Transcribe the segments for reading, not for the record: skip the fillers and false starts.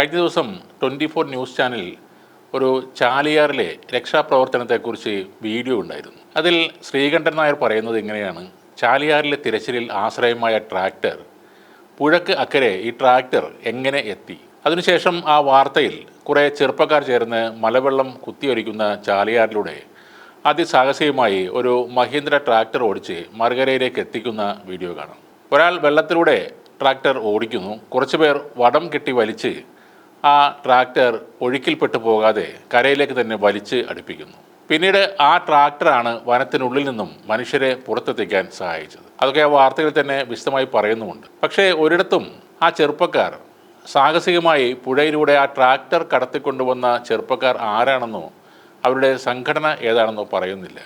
കഴിഞ്ഞ ദിവസം 24 ന്യൂസ് ചാനലിൽ ഒരു ചാലിയാറിലെ രക്ഷാപ്രവർത്തനത്തെക്കുറിച്ച് വീഡിയോ ഉണ്ടായിരുന്നു. അതിൽ ശ്രീകണ്ഠൻ നായർ പറയുന്നത് ഇങ്ങനെയാണ്: ചാലിയാറിലെ തിരച്ചിലിൽ ആശ്രയമായ ട്രാക്ടർ, പുഴക്ക് അക്കരെ ഈ ട്രാക്ടർ എങ്ങനെ എത്തി? അതിനുശേഷം ആ വാർത്തയിൽ കുറേ ചെറുപ്പക്കാർ ചേർന്ന് മലവെള്ളം കുത്തിയൊലിക്കുന്ന ചാലിയാറിലൂടെ അതിസാഹസികമായി ഒരു മഹീന്ദ്ര ട്രാക്ടർ ഓടിച്ച് മറുകരയിലേക്ക് എത്തിക്കുന്ന വീഡിയോ കാണാം. ഒരാൾ വെള്ളത്തിലൂടെ ട്രാക്ടർ ഓടിക്കുന്നു. കുറച്ചുപേർ വടം കെട്ടി വലിച്ച് ആ ട്രാക്ടർ ഒഴുക്കിൽപ്പെട്ടു പോകാതെ കരയിലേക്ക് തന്നെ വലിച്ച് അടുപ്പിക്കുന്നു. പിന്നീട് ആ ട്രാക്ടറാണ് വനത്തിനുള്ളിൽ നിന്നും മനുഷ്യരെ പുറത്തെത്തിക്കാൻ സഹായിച്ചത്. അതൊക്കെ ആ വാർത്തയിൽ തന്നെ വിശദമായി പറയുന്നുമുണ്ട്. പക്ഷേ ഒരിടത്തും ആ ചെറുപ്പക്കാർ സാഹസികമായി പുഴയിലൂടെ ആ ട്രാക്ടർ കടത്തിക്കൊണ്ടുവന്ന ചെറുപ്പക്കാർ ആരാണെന്നോ അവരുടെ സംഘടന ഏതാണെന്നോ പറയുന്നില്ല.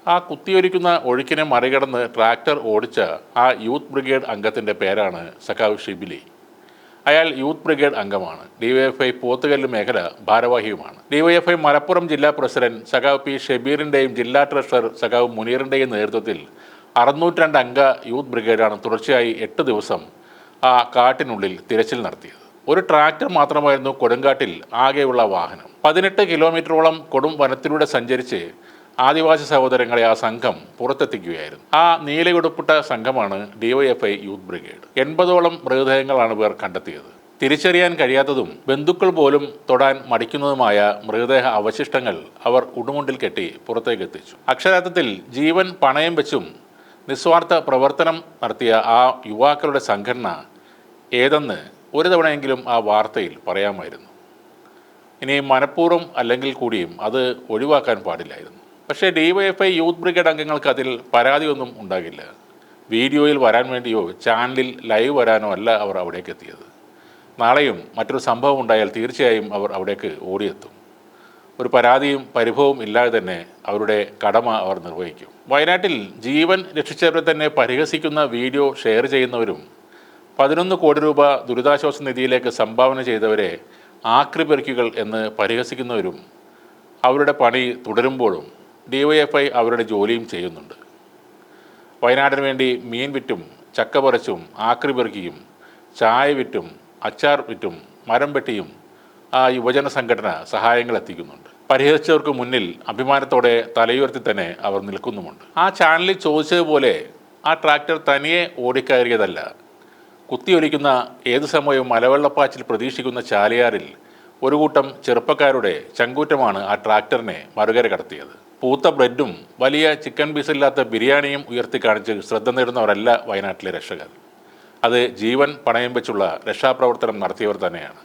ആ കുത്തിയൊലിക്കുന്ന ഒഴുക്കിനെ മറികടന്ന് ട്രാക്ടർ ഓടിച്ച ആ യൂത്ത് ബ്രിഗേഡ് അംഗത്തിൻ്റെ പേരാണ് സഖാവ് ഷിബിലി. അയാൾ യൂത്ത് ബ്രിഗേഡ് അംഗമാണ്. DYFI പോത്തുകല്ല് മേഖല ഭാരവാഹിയുമാണ്. DYFI മലപ്പുറം ജില്ലാ പ്രസിഡന്റ് സഖാവ് പി ഷബീറിൻ്റെയും ജില്ലാ ട്രഷറർ സഖാവ് മുനീറിൻ്റെയും നേതൃത്വത്തിൽ 602 അംഗ യൂത്ത് ബ്രിഗേഡാണ് തുടർച്ചയായി 8 ദിവസം ആ കാട്ടിനുള്ളിൽ തിരച്ചിൽ നടത്തിയത്. ഒരു ട്രാക്ടർ മാത്രമായിരുന്നു കൊടുങ്കാട്ടിൽ ആകെയുള്ള വാഹനം. 18 കിലോമീറ്ററോളം കൊടും വനത്തിലൂടെ സഞ്ചരിച്ച് ആദിവാസി സഹോദരങ്ങളെ ആ സംഘം പുറത്തെത്തിക്കുകയായിരുന്നു. ആ നീലയുടുപ്പിട്ട സംഘമാണ് DYFI യൂത്ത് ബ്രിഗേഡ്. 80ഓളം മൃതദേഹങ്ങളാണ് ഇവർ കണ്ടെത്തിയത്. തിരിച്ചറിയാൻ കഴിയാത്തതും ബന്ധുക്കൾ പോലും തൊടാൻ മടിക്കുന്നതുമായ മൃതദേഹ അവശിഷ്ടങ്ങൾ അവർ ഉടുമുണ്ടിൽ കെട്ടി പുറത്തേക്ക് എത്തിച്ചു. അക്ഷരാർത്ഥത്തിൽ ജീവൻ പണയം വെച്ചും നിസ്വാർത്ഥ പ്രവർത്തനം നടത്തിയ ആ യുവാക്കളുടെ സംഘടന ഏതെന്ന് ഒരു തവണയെങ്കിലും ആ വാർത്തയിൽ പറയാമായിരുന്നു. ഇനി മനഃപൂർവ്വം അല്ലെങ്കിൽ കൂടിയും അത് ഒഴിവാക്കാൻ പാടില്ലായിരുന്നു. പക്ഷേ DYFI യൂത്ത് ബ്രിഗേഡ് അംഗങ്ങൾക്ക് അതിൽ പരാതിയൊന്നും ഉണ്ടാകില്ല. വീഡിയോയിൽ വരാൻ വേണ്ടിയോ ചാനലിൽ ലൈവ് വരാനോ അല്ല അവർ അവിടേക്ക് എത്തിയത്. നാളെയും മറ്റൊരു സംഭവം ഉണ്ടായാൽ തീർച്ചയായും അവർ അവിടേക്ക് ഓടിയെത്തും. ഒരു പരാതിയും പരിഭവവും ഇല്ലാതെ തന്നെ അവരുടെ കടമ അവർ നിർവഹിക്കും. വയനാട്ടിൽ ജീവൻ രക്ഷിച്ചവരെ തന്നെ പരിഹസിക്കുന്ന വീഡിയോ ഷെയർ ചെയ്യുന്നവരും 11 കോടി രൂപ ദുരിതാശ്വാസ നിധിയിലേക്ക് സംഭാവന ചെയ്തവരെ ആക്രിപെറുക്കികൾ എന്ന് പരിഹസിക്കുന്നവരും അവരുടെ പണി തുടരുമ്പോഴും DYFI അവരുടെ ജോലിയും ചെയ്യുന്നുണ്ട്. വയനാടിന് വേണ്ടി മീൻ വിറ്റും ചക്ക പറിച്ചും ആക്രിപെറുക്കിയും ചായ വിറ്റും അച്ചാർ വിറ്റും മരം വെട്ടിയും ആ യുവജന സംഘടന സഹായങ്ങൾ എത്തിക്കുന്നുണ്ട്. പരിഹസിച്ചവർക്ക് മുന്നിൽ അഭിമാനത്തോടെ തലയുയർത്തി തന്നെ അവർ നിൽക്കുന്നുമുണ്ട്. ആ ചാനലിൽ ചോദിച്ചതുപോലെ ആ ട്രാക്ടർ തനിയെ ഓടിക്കയറിയതല്ല. കുത്തിയൊലിക്കുന്ന ഏതു സമയവും മലവെള്ളപ്പാച്ചിൽ പ്രതീക്ഷിക്കുന്ന ചാലിയാറിൽ ഒരു കൂട്ടം ചെറുപ്പക്കാരുടെ ചങ്കൂറ്റമാണ് ആ ട്രാക്ടറിനെ മറുകര കടത്തിയത്. പൂത്ത ബ്രെഡും വലിയ ചിക്കൻ പീസില്ലാത്ത ബിരിയാണിയും ഉയർത്തി കാണിച്ച് ശ്രദ്ധ നേടുന്നവരല്ല വയനാട്ടിലെ രക്ഷകർ. അത് ജീവൻ പണയം വെച്ചുള്ള രക്ഷാപ്രവർത്തനം നടത്തിയവർ തന്നെയാണ്.